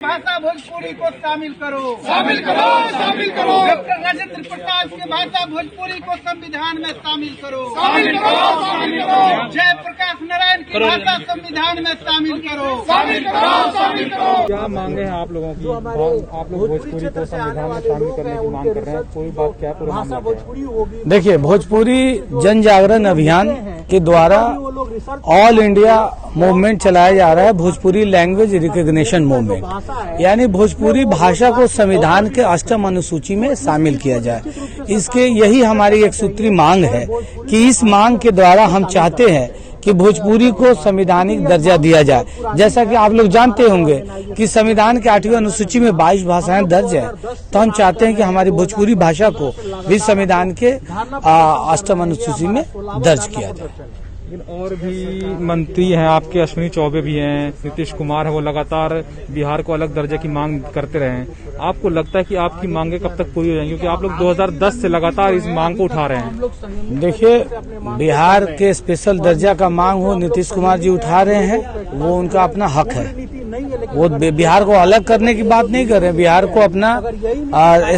भाषा भोजपुरी को शामिल करो, शामिल करो, शामिल करो। डॉक्टर राजेंद्र प्रसाद की भाषा भोजपुरी को संविधान में शामिल करो, शामिल करो, शामिल करो। जय प्रकाश नारायण की भाषा संविधान में शामिल करो, शामिल करो, शामिल करो। क्या मांगे हैं आप लोगों की? आप लोग भोजपुरी को संविधान में शामिल करने की मांग कर रहे हैं, कोई बात क्या पूरा मामला क्या है? देखिए, भोजपुरी जन जागरण अभियान के द्वारा ऑल इंडिया मूवमेंट चलाया जा रहा है, भोजपुरी लैंग्वेज रिकॉग्निशन मूवमेंट, यानी भोजपुरी भाषा को संविधान के 8वीं अनुसूची में शामिल किया जाए। इसके यही हमारी एक सूत्री मांग है कि इस मांग के द्वारा हम चाहते हैं कि भोजपुरी को संवैधानिक दर्जा दिया जाए। जैसा कि आप लोग जानते होंगे कि संविधान के 8वीं अनुसूची में 22 भाषाएं दर्ज है, तो हम चाहते हैं कि हमारी भोजपुरी भाषा को भी संविधान के 8वीं अनुसूची में दर्ज किया जाए। और भी मंत्री हैं आपके, अश्विनी चौबे भी हैं, नीतीश कुमार है, वो लगातार बिहार को अलग दर्जे की मांग करते रहे हैं। आपको लगता है कि आपकी मांगे कब तक पूरी हो जाएंगी, क्योंकि आप लोग 2010 से लगातार इस मांग को उठा रहे हैं? देखिए, बिहार के स्पेशल दर्जा का मांग हो नीतीश कुमार जी उठा रहे हैं, वो उनका अपना हक है। वो बिहार को अलग करने की बात नहीं कर रहे, बिहार को अपना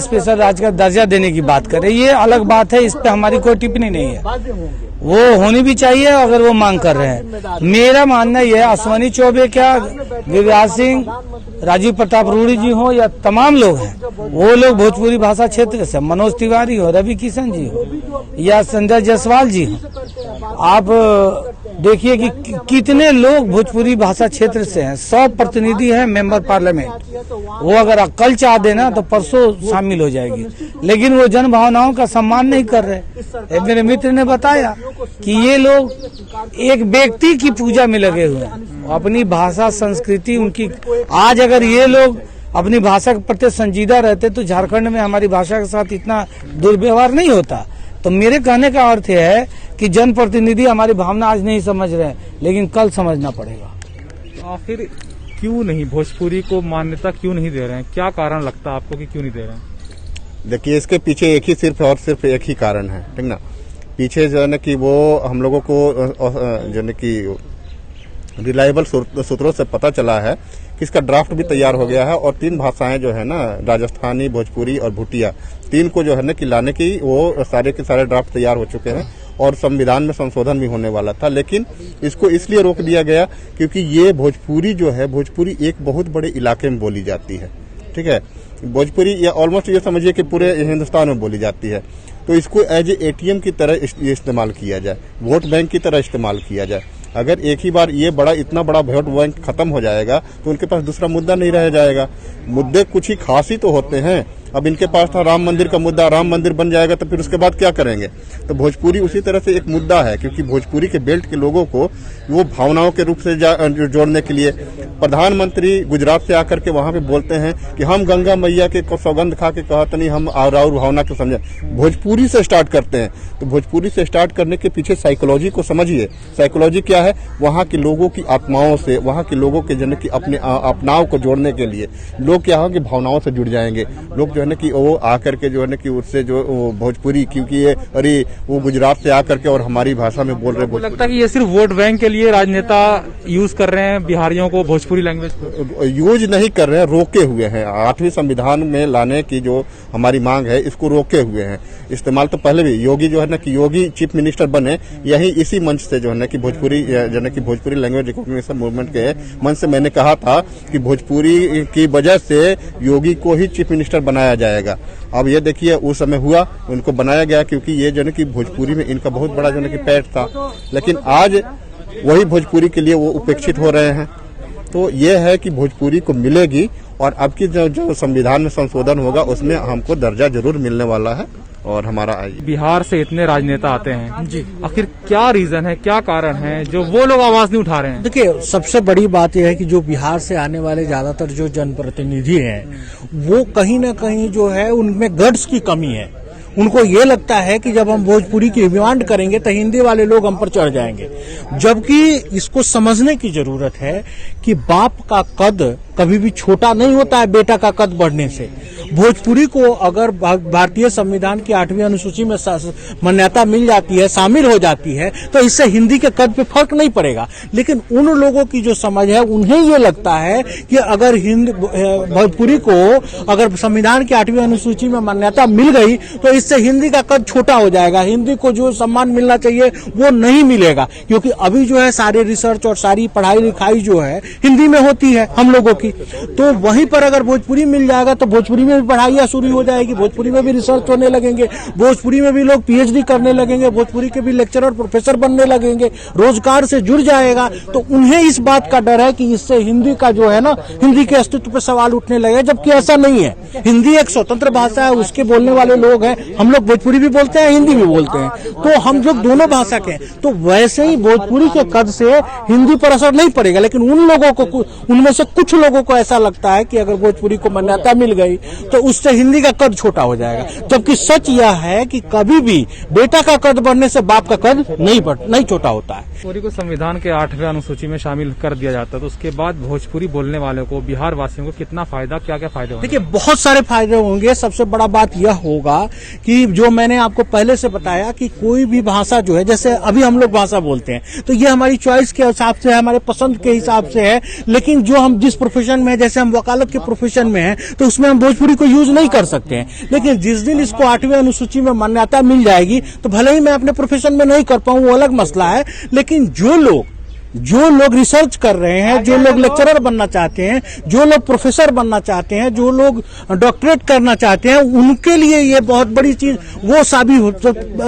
स्पेशल राज्य का दर्जा देने की बात कर रहे। ये अलग बात है, इस पे हमारी कोई टिप्पणी नहीं है, वो होनी भी चाहिए अगर वो मांग कर रहे हैं। मेरा मानना यह है, अश्विनी चौबे क्या, गिरिराज सिंह, राजीव प्रताप रूडी जी हो या तमाम लोग हैं, वो लोग भोजपुरी भाषा क्षेत्र से, मनोज तिवारी हो, रवि किशन जी हो या संजय जायसवाल जी हो, आप देखिए कि कितने लोग भोजपुरी भाषा क्षेत्र से हैं। 100 प्रतिनिधि हैं मेंबर पार्लियामेंट, वो अगर कल चाह देना तो परसों शामिल हो जाएगी, लेकिन वो जन भावनाओं का सम्मान नहीं कर रहे। मेरे मित्र ने बताया कि ये लोग एक व्यक्ति की पूजा में लगे हुए हैं, अपनी भाषा संस्कृति उनकी। आज अगर ये लोग अपनी भाषा के प्रति संजीदा रहते तो झारखंड में हमारी भाषा के साथ इतना दुर्व्यवहार नहीं होता। तो मेरे कहने का अर्थ है कि जनप्रतिनिधि हमारी भावना आज नहीं समझ रहे हैं, लेकिन कल समझना पड़ेगा। आखिर क्यों नहीं भोजपुरी को मान्यता क्यों नहीं दे रहे हैं? क्या कारण लगता है आपको कि क्यों नहीं दे रहे हैं? देखिए, इसके पीछे एक ही सिर्फ एक ही कारण है, ठीक ना। पीछे जो है ना कि वो हम लोगों को जो है कि रिलायबल सूत्रों से पता चला है कि इसका ड्राफ्ट भी तैयार हो गया है, और 3 भाषाएं जो है ना, राजस्थानी, भोजपुरी और भूटिया, 3 को जो है ना कि लाने की वो सारे के सारे ड्राफ्ट तैयार हो चुके हैं, और संविधान में संशोधन भी होने वाला था। लेकिन इसको इसलिए रोक दिया गया क्योंकि ये भोजपुरी जो है, भोजपुरी एक बहुत बड़े इलाके में बोली जाती है, ठीक है। भोजपुरी या ऑलमोस्ट ये समझिए कि पूरे हिंदुस्तान में बोली जाती है, तो इसको एज ए ATM की तरह इस्तेमाल किया जाए, वोट बैंक की तरह इस्तेमाल किया जाए। अगर एक ही बार ये इतना बड़ा वोट बैंक खत्म हो जाएगा तो उनके पास दूसरा मुद्दा नहीं रह जाएगा। मुद्दे कुछ ही खास ही तो होते हैं। अब इनके पास था राम मंदिर का मुद्दा, राम मंदिर बन जाएगा तो फिर उसके बाद क्या करेंगे? तो भोजपुरी उसी तरह से एक मुद्दा है, क्योंकि भोजपुरी के बेल्ट के लोगों को वो भावनाओं के रूप से जोड़ने के लिए प्रधानमंत्री गुजरात से आकर के वहां पे बोलते हैं कि हम गंगा मैया के सौगंध खा के कहते नहीं, हम और भावना को समझे। भोजपुरी से स्टार्ट करते हैं, तो भोजपुरी से स्टार्ट करने के पीछे साइकोलॉजी को समझिए। साइकोलॉजी क्या है? वहाँ के लोगों की आत्माओं से, वहाँ के लोगों के जन की अपने अपनाव को जोड़ने के लिए लोग क्या होंगे, भावनाओं से जुड़ जाएंगे। लोग जो है ना कि वो आकर के जो है ना कि उससे जो भोजपुरी, क्योंकि ये अरे वो गुजरात से आकर के और हमारी भाषा में बोल रहे। मुझे लगता है कि ये सिर्फ वोट बैंक के लिए राजनेता यूज कर रहे हैं बिहारियों को, भोजपुरी लैंग्वेज को यूज नहीं कर रहे हैं, रोके हुए हैं। 8वीं संविधान में लाने की जो हमारी मांग है, इसको रोके हुए हैं। इस्तेमाल तो पहले भी योगी जो है ना कि योगी चीफ मिनिस्टर बने, यही इसी मंच से जो है ना कि भोजपुरी जो है कि भोजपुरी लैंग्वेज रिकॉग्निशन मूवमेंट के मंच से मैंने कहा था कि भोजपुरी की वजह से योगी को ही चीफ मिनिस्टर बनाया जाएगा। अब ये देखिए, उस समय हुआ, उनको बनाया गया क्योंकि ये जो है कि भोजपुरी में इनका बहुत बड़ा जो है कि पैठ था। लेकिन आज वही भोजपुरी के लिए वो उपेक्षित हो रहे हैं। तो ये है कि भोजपुरी को मिलेगी, और अब की जो संविधान में संशोधन होगा उसमें हमको दर्जा जरूर मिलने वाला है। और हमारा बिहार से इतने राजनेता आते हैं जी, आखिर क्या रीजन है, क्या कारण है जो वो लोग आवाज नहीं उठा रहे हैं? देखिए, सबसे बड़ी बात यह है कि जो बिहार से आने वाले ज्यादातर जो जनप्रतिनिधि हैं, वो कहीं ना कहीं जो है उनमें गट्स की कमी है। उनको ये लगता है कि जब हम भोजपुरी की डिमांड करेंगे तो हिंदी वाले लोग हम पर चढ़ जाएंगे, जबकि इसको समझने की जरूरत है कि बाप का कद कभी भी छोटा नहीं होता है बेटा का कद बढ़ने से। भोजपुरी को अगर भारतीय संविधान की 8वीं अनुसूची में मान्यता मिल जाती है, शामिल हो जाती है, तो इससे हिंदी के कद पे फर्क नहीं पड़ेगा। लेकिन उन लोगों की जो समझ है, उन्हें ये लगता है कि अगर भोजपुरी को अगर संविधान की 8वीं अनुसूची में मान्यता मिल गई तो इससे हिंदी का कद छोटा हो जाएगा, हिंदी को जो सम्मान मिलना चाहिए वो नहीं मिलेगा। क्योंकि अभी जो है सारे रिसर्च और सारी पढ़ाई लिखाई जो है हिंदी में होती है हम लोगों की, तो वहीं पर अगर भोजपुरी मिल जाएगा तो भोजपुरी में भी पढ़ाइयाँ शुरू हो जाएगी, भोजपुरी में भी रिसर्च होने लगेंगे, भोजपुरी में भी लोग पीएचडी करने लगेंगे, भोजपुरी के भी लेक्चरर प्रोफेसर बनने लगेंगे, रोजगार से जुड़ जाएगा। तो उन्हें इस बात का डर है कि इससे हिंदी का जो है ना, हिंदी के अस्तित्व पर सवाल उठने लगे, जबकि ऐसा नहीं है। हिंदी एक स्वतंत्र भाषा है, उसके बोलने वाले लोग हैं, हम लोग भोजपुरी भी बोलते हैं, हिंदी भी बोलते हैं, तो हम लोग दोनों भाषा के हैं। तो वैसे ही भोजपुरी के कद से हिंदी पर असर नहीं पड़ेगा, लेकिन उन लोगों को, उनमें से कुछ लोगों को ऐसा लगता है कि अगर भोजपुरी को मान्यता मिल गई तो उससे हिंदी का कद छोटा हो जाएगा। जबकि सच यह है कि कभी भी बेटा का कद बढ़ने से बाप का कद नहीं छोटा होता है। भोजपुरी को संविधान के 8वें अनुसूची में शामिल कर दिया जाता है, तो उसके बाद भोजपुरी बोलने वालों को, बिहार वासियों को कितना फायदा, क्या क्या फायदे होंगे? देखिए, बहुत सारे फायदे होंगे। सबसे बड़ा बात यह होगा कि जो मैंने आपको पहले से बताया कि कोई भी भाषा जो है, जैसे अभी हम लोग भाषा बोलते हैं तो ये हमारी चॉइस के हिसाब से है, हमारे पसंद के हिसाब से है। लेकिन जो हम जिस प्रोफेशन में, जैसे हम वकालत के प्रोफेशन में हैं, तो उसमें हम भोजपुरी को यूज नहीं कर सकते हैं। लेकिन जिस दिन इसको 8वीं अनुसूची में मान्यता मिल जाएगी तो भले ही मैं अपने प्रोफेशन में नहीं कर पाऊं, वो अलग मसला है। लेकिन जो लोग रिसर्च कर रहे हैं, जो लोग लेक्चरर बनना चाहते हैं, जो लोग प्रोफेसर बनना चाहते हैं, जो लोग डॉक्टरेट करना चाहते हैं, उनके लिए ये बहुत बड़ी चीज, वो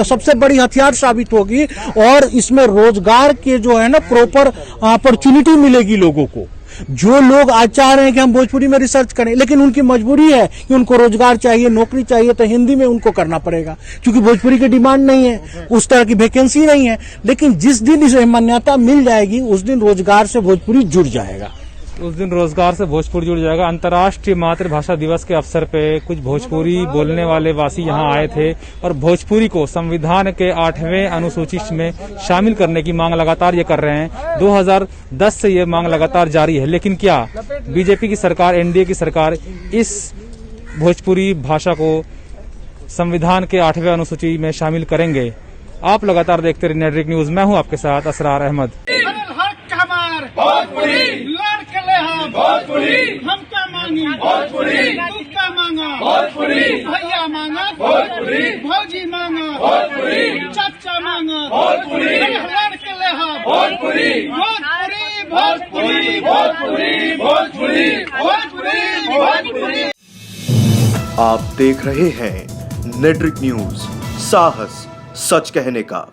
सबसे बड़ी हथियार साबित होगी। और इसमें रोजगार के जो है ना, प्रॉपर अपॉर्चुनिटी मिलेगी लोगों को। जो लोग आज चाह रहे हैं कि हम भोजपुरी में रिसर्च करें, लेकिन उनकी मजबूरी है कि उनको रोजगार चाहिए, नौकरी चाहिए, तो हिंदी में उनको करना पड़ेगा, क्योंकि भोजपुरी की डिमांड नहीं है, उस तरह की वैकेंसी नहीं है। लेकिन जिस दिन इसे मान्यता मिल जाएगी, उस दिन रोजगार से भोजपुरी जुड़ जाएगा। उस दिन रोजगार से भोजपुरी जुड़ जाएगा। अंतर्राष्ट्रीय मातृभाषा दिवस के अवसर पे कुछ भोजपुरी बोलने वाले वासी यहाँ आए थे और भोजपुरी को संविधान के 8वें अनुसूची में शामिल करने की मांग लगातार ये कर रहे हैं। 2010 से ये मांग लगातार जारी है। लेकिन क्या बीजेपी की सरकार, एनडीए की सरकार इस भोजपुरी भाषा को संविधान के 8वें अनुसूची में शामिल करेंगे? आप लगातार देखते रहिए नेटवर्क न्यूज। मैं हूं आपके साथ असरार अहमद। भोजपुरी लड़के हम भोजपुरी हम क्या मांगी भोजपुरी तू क्या मांगा भोजपुरी भैया मांगा भोजपुरी भौजी मांगा भोजपुरी चाचा मांगा भोजपुरी लड़के हम भोजपुरी भोजपुरी भोजपुरी भोजपुरी भोजपुरी भोजपुरी। आप देख रहे हैं नेटवर्क न्यूज, साहस सच कहने का।